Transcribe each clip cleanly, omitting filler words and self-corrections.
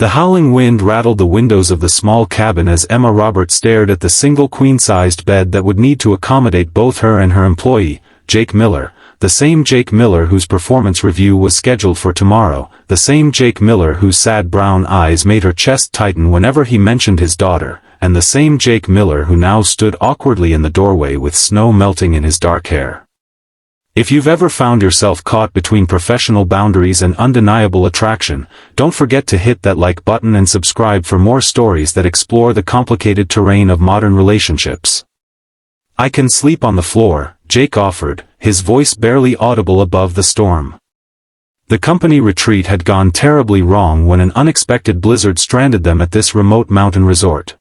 The howling wind rattled the windows of the small cabin as Emma Roberts stared at the single queen-sized bed that would need to accommodate both her and her employee, Jake Miller, the same Jake Miller whose performance review was scheduled for tomorrow, the same Jake Miller whose sad brown eyes made her chest tighten whenever he mentioned his daughter, and the same Jake Miller who now stood awkwardly in the doorway with snow melting in his dark hair. If you've ever found yourself caught between professional boundaries and undeniable attraction, don't forget to hit that like button and subscribe for more stories that explore the complicated terrain of modern relationships. "I can sleep on the floor," Jake offered, his voice barely audible above the storm. The company retreat had gone terribly wrong when an unexpected blizzard stranded them at this remote mountain resort.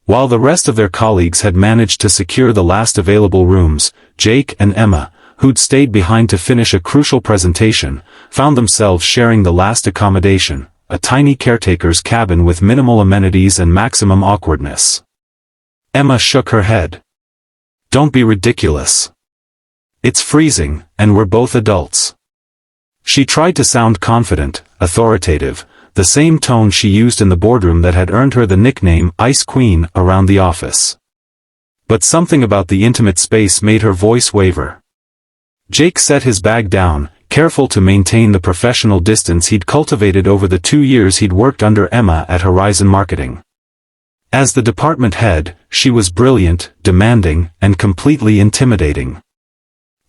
While the rest of their colleagues had managed to secure the last available rooms, Jake and Emma, who'd stayed behind to finish a crucial presentation, found themselves sharing the last accommodation, a tiny caretaker's cabin with minimal amenities and maximum awkwardness. Emma shook her head. "Don't be ridiculous. It's freezing, and we're both adults." She tried to sound confident, authoritative, the same tone she used in the boardroom that had earned her the nickname Ice Queen around the office. But something about the intimate space made her voice waver. Jake set his bag down, careful to maintain the professional distance he'd cultivated over the 2 years he'd worked under Emma at Horizon Marketing. As the department head, she was brilliant, demanding, and completely intimidating.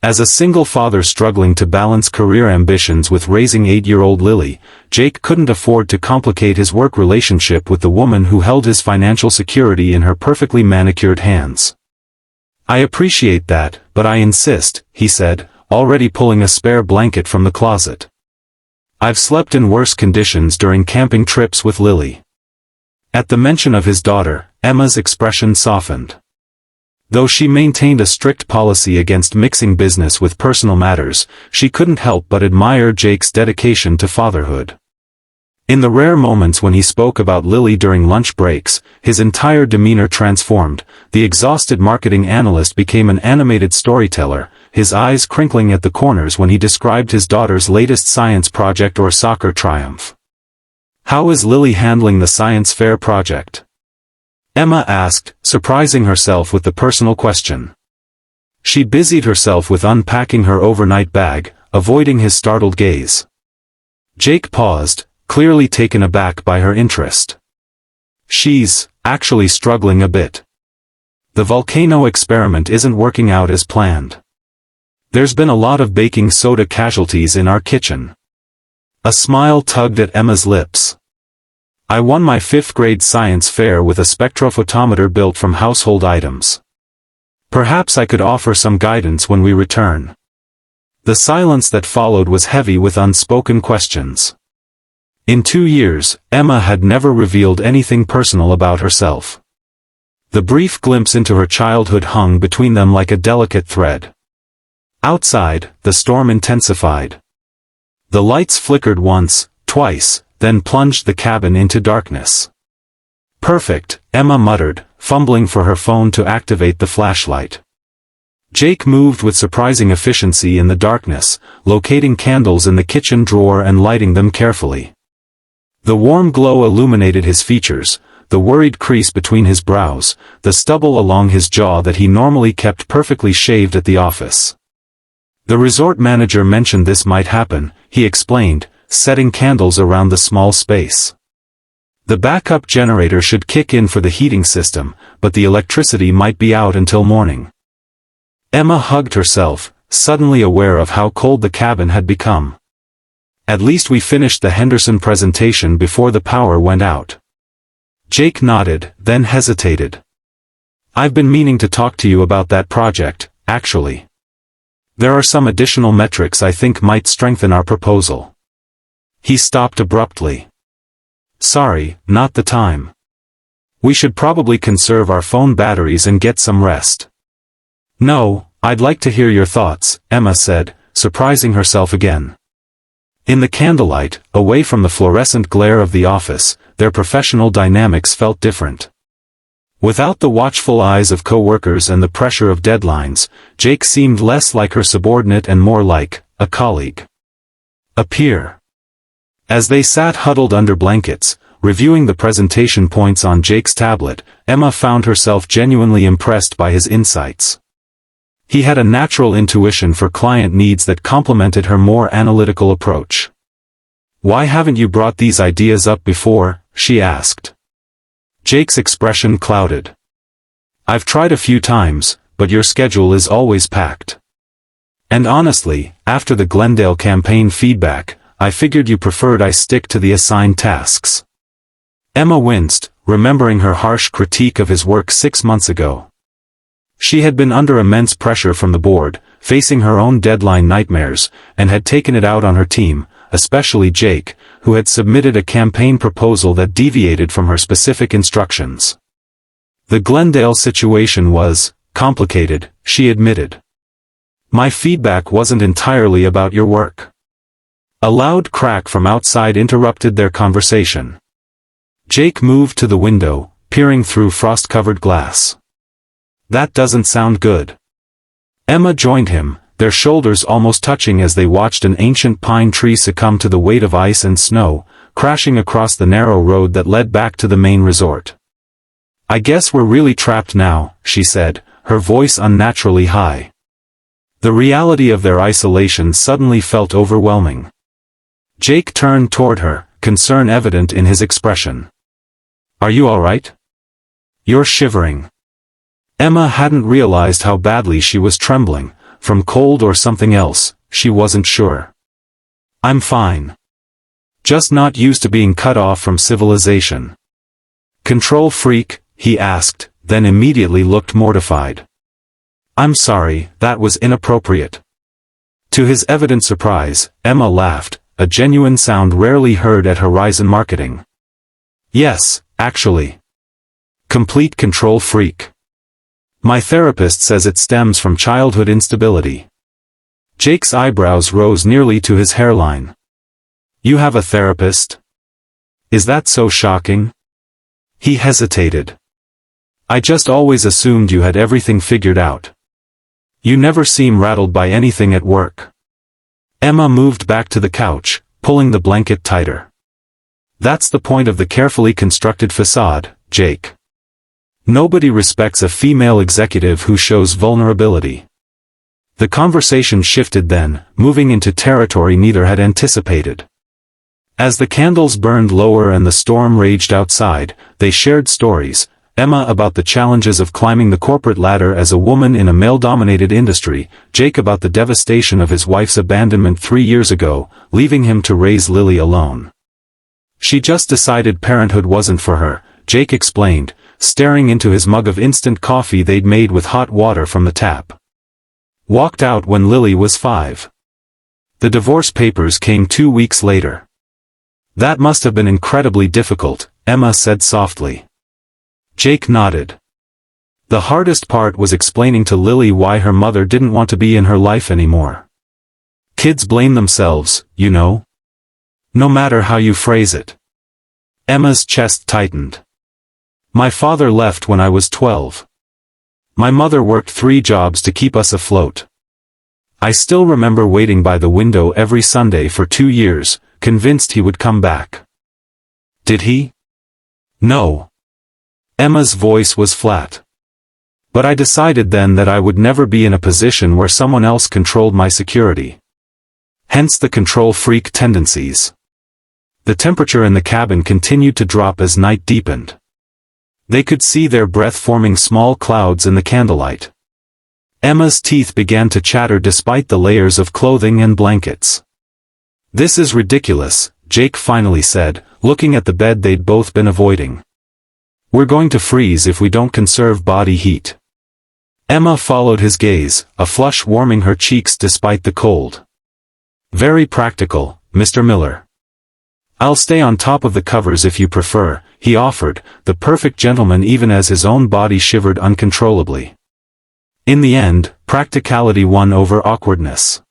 As a single father struggling to balance career ambitions with raising 8-year-old Lily, Jake couldn't afford to complicate his work relationship with the woman who held his financial security in her perfectly manicured hands. "I appreciate that, but I insist," he said, already pulling a spare blanket from the closet. "I've slept in worse conditions during camping trips with Lily." At the mention of his daughter, Emma's expression softened. Though she maintained a strict policy against mixing business with personal matters, she couldn't help but admire Jake's dedication to fatherhood. In the rare moments when he spoke about Lily during lunch breaks, his entire demeanor transformed. The exhausted marketing analyst became an animated storyteller, his eyes crinkling at the corners when he described his daughter's latest science project or soccer triumph. "How is Lily handling the science fair project?" Emma asked, surprising herself with the personal question. She busied herself with unpacking her overnight bag, avoiding his startled gaze. Jake paused, clearly taken aback by her interest. "She's actually struggling a bit. The volcano experiment isn't working out as planned. There's been a lot of baking soda casualties in our kitchen." A smile tugged at Emma's lips. "I won my 5th grade science fair with a spectrophotometer built from household items. Perhaps I could offer some guidance when we return." The silence that followed was heavy with unspoken questions. In 2 years, Emma had never revealed anything personal about herself. The brief glimpse into her childhood hung between them like a delicate thread. Outside, the storm intensified. The lights flickered once, twice, then plunged the cabin into darkness. "Perfect," Emma muttered, fumbling for her phone to activate the flashlight. Jake moved with surprising efficiency in the darkness, locating candles in the kitchen drawer and lighting them carefully. The warm glow illuminated his features, the worried crease between his brows, the stubble along his jaw that he normally kept perfectly shaved at the office. "The resort manager mentioned this might happen," he explained, setting candles around the small space. "The backup generator should kick in for the heating system, but the electricity might be out until morning." Emma hugged herself, suddenly aware of how cold the cabin had become. "At least we finished the Henderson presentation before the power went out." Jake nodded, then hesitated. "I've been meaning to talk to you about that project, actually. There are some additional metrics I think might strengthen our proposal." He stopped abruptly. "Sorry, not the time. We should probably conserve our phone batteries and get some rest." "No, I'd like to hear your thoughts," Emma said, surprising herself again. In the candlelight, away from the fluorescent glare of the office, their professional dynamics felt different. Without the watchful eyes of co-workers and the pressure of deadlines, Jake seemed less like her subordinate and more like a colleague. A peer. As they sat huddled under blankets, reviewing the presentation points on Jake's tablet, Emma found herself genuinely impressed by his insights. He had a natural intuition for client needs that complemented her more analytical approach. "Why haven't you brought these ideas up before?" she asked. Jake's expression clouded. "I've tried a few times, but your schedule is always packed. And honestly, after the Glendale campaign feedback, I figured you preferred I stick to the assigned tasks." Emma winced, remembering her harsh critique of his work 6 months ago. She had been under immense pressure from the board, facing her own deadline nightmares, and had taken it out on her team, especially Jake, who had submitted a campaign proposal that deviated from her specific instructions. The Glendale situation was complicated, she admitted. "My feedback wasn't entirely about your work." A loud crack from outside interrupted their conversation. Jake moved to the window, peering through frost-covered glass. "That doesn't sound good." Emma joined him, their shoulders almost touching as they watched an ancient pine tree succumb to the weight of ice and snow, crashing across the narrow road that led back to the main resort. "I guess we're really trapped now," she said, her voice unnaturally high. The reality of their isolation suddenly felt overwhelming. Jake turned toward her, concern evident in his expression. "Are you all right? You're shivering." Emma hadn't realized how badly she was trembling, from cold or something else, she wasn't sure. "I'm fine. Just not used to being cut off from civilization." "Control freak?" he asked, then immediately looked mortified. "I'm sorry, that was inappropriate." To his evident surprise, Emma laughed, a genuine sound rarely heard at Horizon Marketing. "Yes, actually. Complete control freak. My therapist says it stems from childhood instability." Jake's eyebrows rose nearly to his hairline. "You have a therapist? Is that so shocking?" He hesitated. "I just always assumed you had everything figured out. You never seem rattled by anything at work." Emma moved back to the couch, pulling the blanket tighter. "That's the point of the carefully constructed facade, Jake. Nobody respects a female executive who shows vulnerability." The conversation shifted then, moving into territory neither had anticipated. As the candles burned lower and the storm raged outside, they shared stories, Emma about the challenges of climbing the corporate ladder as a woman in a male-dominated industry, Jake about the devastation of his wife's abandonment 3 years ago, leaving him to raise Lily alone. "She just decided parenthood wasn't for her," Jake explained, staring into his mug of instant coffee they'd made with hot water from the tap. "Walked out when Lily was 5. The divorce papers came 2 weeks later." "That must have been incredibly difficult," Emma said softly. Jake nodded. "The hardest part was explaining to Lily why her mother didn't want to be in her life anymore. Kids blame themselves, you know. No matter how you phrase it." Emma's chest tightened. "My father left when I was 12. My mother worked 3 jobs to keep us afloat. I still remember waiting by the window every Sunday for 2 years, convinced he would come back." "Did he?" "No." Emma's voice was flat. "But I decided then that I would never be in a position where someone else controlled my security. Hence the control freak tendencies." The temperature in the cabin continued to drop as night deepened. They could see their breath forming small clouds in the candlelight. Emma's teeth began to chatter despite the layers of clothing and blankets. "This is ridiculous," Jake finally said, looking at the bed they'd both been avoiding. "We're going to freeze if we don't conserve body heat." Emma followed his gaze, a flush warming her cheeks despite the cold. "Very practical, Mr. Miller." "I'll stay on top of the covers if you prefer," he offered, the perfect gentleman even as his own body shivered uncontrollably. In the end, practicality won over awkwardness.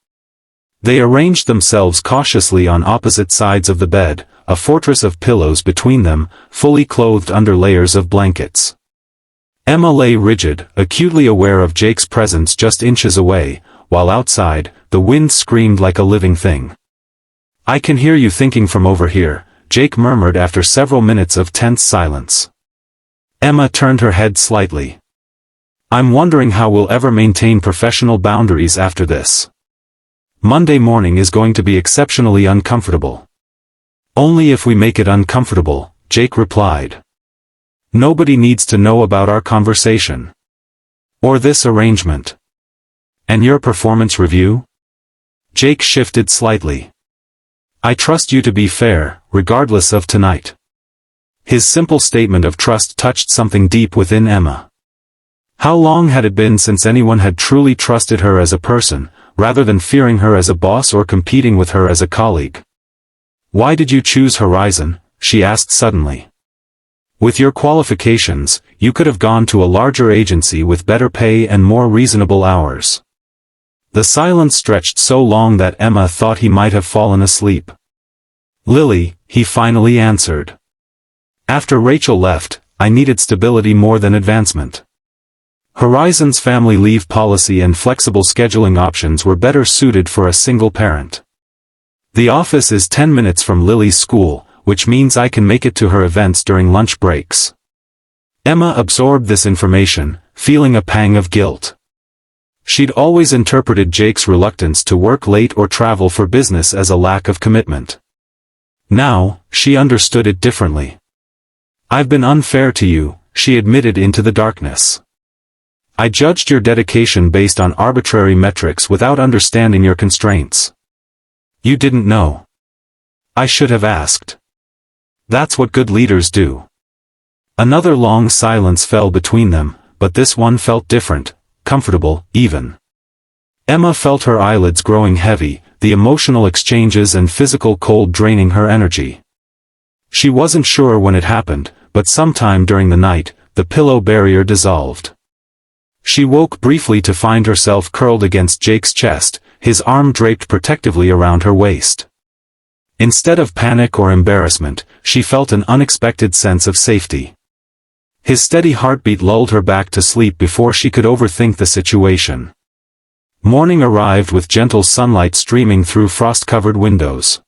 They arranged themselves cautiously on opposite sides of the bed, a fortress of pillows between them, fully clothed under layers of blankets. Emma lay rigid, acutely aware of Jake's presence just inches away, while outside, the wind screamed like a living thing. "I can hear you thinking from over here," Jake murmured after several minutes of tense silence. Emma turned her head slightly. I'm wondering how we'll ever maintain professional boundaries after this. Monday morning is going to be exceptionally uncomfortable. Only if we make it uncomfortable, Jake replied. Nobody needs to know about our conversation. Or this arrangement. And your performance review? Jake shifted slightly. I trust you to be fair, regardless of tonight. His simple statement of trust touched something deep within Emma. How long had it been since anyone had truly trusted her as a person, rather than fearing her as a boss or competing with her as a colleague? Why did you choose Horizon? She asked suddenly. With your qualifications, you could have gone to a larger agency with better pay and more reasonable hours. The silence stretched so long that Emma thought he might have fallen asleep. Lily, he finally answered. After Rachel left, I needed stability more than advancement. Horizon's family leave policy and flexible scheduling options were better suited for a single parent. The office is 10 minutes from Lily's school, which means I can make it to her events during lunch breaks. Emma absorbed this information, feeling a pang of guilt. She'd always interpreted Jake's reluctance to work late or travel for business as a lack of commitment. Now, she understood it differently. I've been unfair to you, she admitted into the darkness. I judged your dedication based on arbitrary metrics without understanding your constraints. You didn't know. I should have asked. That's what good leaders do. Another long silence fell between them, but this one felt different, comfortable, even. Emma felt her eyelids growing heavy, the emotional exchanges and physical cold draining her energy. She wasn't sure when it happened, but sometime during the night, the pillow barrier dissolved. She woke briefly to find herself curled against Jake's chest, his arm draped protectively around her waist. Instead of panic or embarrassment, she felt an unexpected sense of safety. His steady heartbeat lulled her back to sleep before she could overthink the situation. Morning arrived with gentle sunlight streaming through frost-covered windows.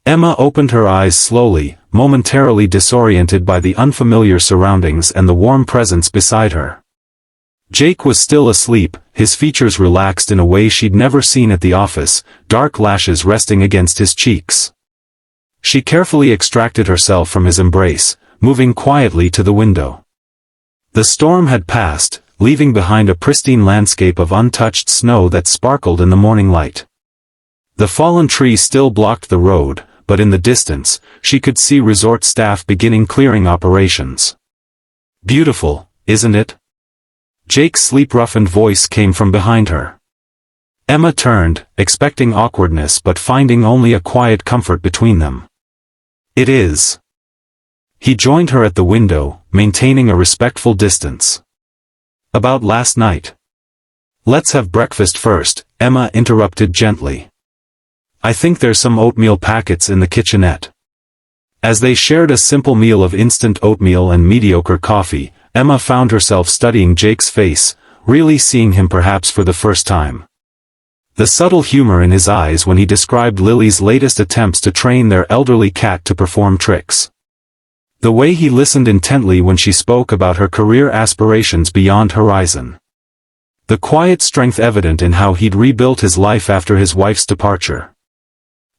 Emma opened her eyes slowly, momentarily disoriented by the unfamiliar surroundings and the warm presence beside her. Jake was still asleep, his features relaxed in a way she'd never seen at the office, dark lashes resting against his cheeks. She carefully extracted herself from his embrace, moving quietly to the window. The storm had passed, leaving behind a pristine landscape of untouched snow that sparkled in the morning light. The fallen tree still blocked the road, but in the distance, she could see resort staff beginning clearing operations. Beautiful, isn't it? Jake's sleep-roughened voice came from behind her. Emma turned, expecting awkwardness but finding only a quiet comfort between them. It is. He joined her at the window, maintaining a respectful distance. About last night. Let's have breakfast first, Emma interrupted gently. I think there's some oatmeal packets in the kitchenette. As they shared a simple meal of instant oatmeal and mediocre coffee, Emma found herself studying Jake's face, really seeing him perhaps for the first time. The subtle humor in his eyes when he described Lily's latest attempts to train their elderly cat to perform tricks. The way he listened intently when she spoke about her career aspirations beyond Horizon. The quiet strength evident in how he'd rebuilt his life after his wife's departure.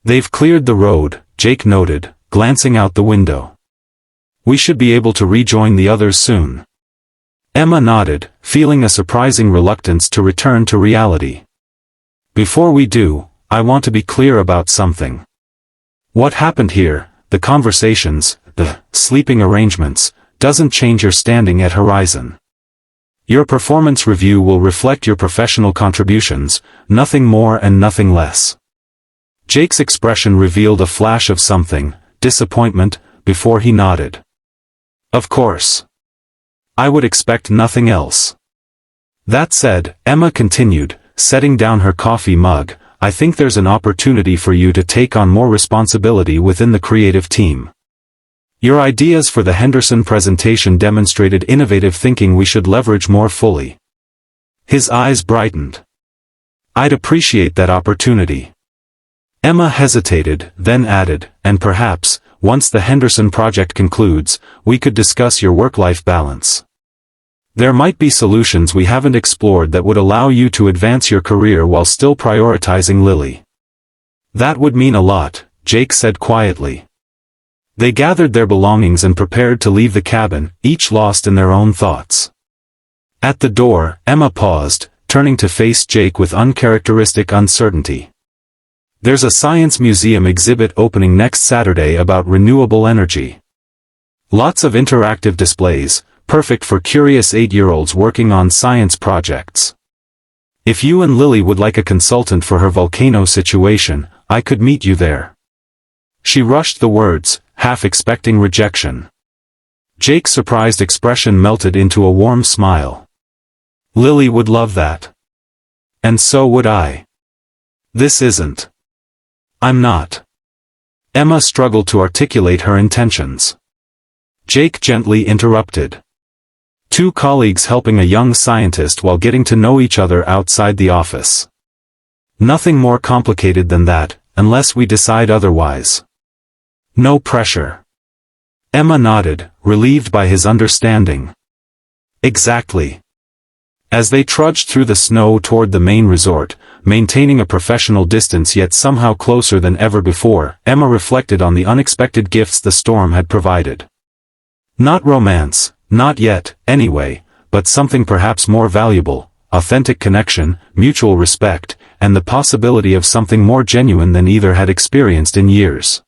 They've cleared the road, Jake noted, glancing out the window. We should be able to rejoin the others soon. Emma nodded, feeling a surprising reluctance to return to reality. Before we do, I want to be clear about something. What happened here, the conversations, the sleeping arrangements, doesn't change your standing at Horizon. Your performance review will reflect your professional contributions, nothing more and nothing less. Jake's expression revealed a flash of something, disappointment, before he nodded. Of course. I would expect nothing else. That said, Emma continued, setting down her coffee mug, I think there's an opportunity for you to take on more responsibility within the creative team. Your ideas for the Henderson presentation demonstrated innovative thinking we should leverage more fully. His eyes brightened. I'd appreciate that opportunity. Emma hesitated, then added, and perhaps, once the Henderson project concludes, we could discuss your work-life balance. There might be solutions we haven't explored that would allow you to advance your career while still prioritizing Lily." "That would mean a lot," Jake said quietly. They gathered their belongings and prepared to leave the cabin, each lost in their own thoughts. At the door, Emma paused, turning to face Jake with uncharacteristic uncertainty. "There's a science museum exhibit opening next Saturday about renewable energy. Lots of interactive displays, perfect for curious 8-year-olds working on science projects. If you and Lily would like a consultant for her volcano situation, I could meet you there." She rushed the words, half expecting rejection. Jake's surprised expression melted into a warm smile. "Lily would love that. And so would I. This isn't. I'm not." Emma struggled to articulate her intentions. Jake gently interrupted. Two colleagues helping a young scientist while getting to know each other outside the office. Nothing more complicated than that, unless we decide otherwise. No pressure. Emma nodded, relieved by his understanding. Exactly. As they trudged through the snow toward the main resort, maintaining a professional distance yet somehow closer than ever before, Emma reflected on the unexpected gifts the storm had provided. Not romance, not yet, anyway, but something perhaps more valuable, authentic connection, mutual respect, and the possibility of something more genuine than either had experienced in years.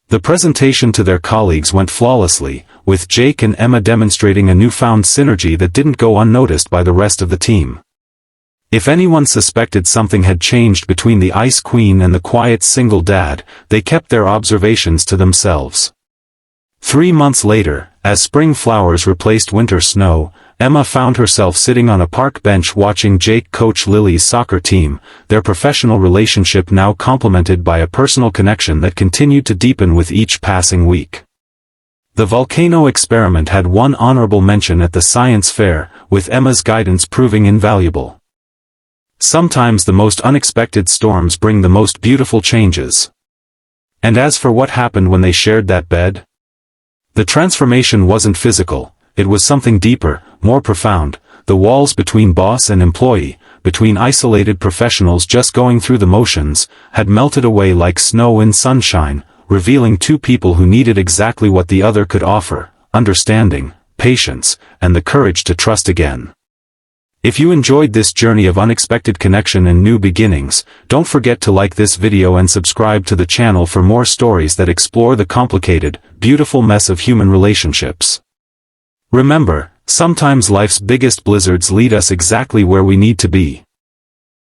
The presentation to their colleagues went flawlessly, with Jake and Emma demonstrating a newfound synergy that didn't go unnoticed by the rest of the team. If anyone suspected something had changed between the Ice Queen and the quiet single dad, they kept their observations to themselves. 3 months later, as spring flowers replaced winter snow, Emma found herself sitting on a park bench watching Jake coach Lily's soccer team, their professional relationship now complemented by a personal connection that continued to deepen with each passing week. The volcano experiment had one honorable mention at the science fair, with Emma's guidance proving invaluable. Sometimes the most unexpected storms bring the most beautiful changes. And as for what happened when they shared that bed? The transformation wasn't physical, it was something deeper, more profound. The walls between boss and employee, between isolated professionals just going through the motions, had melted away like snow in sunshine, revealing two people who needed exactly what the other could offer: understanding, patience, and the courage to trust again. If you enjoyed this journey of unexpected connection and new beginnings, don't forget to like this video and subscribe to the channel for more stories that explore the complicated, beautiful mess of human relationships. Remember, sometimes life's biggest blizzards lead us exactly where we need to be.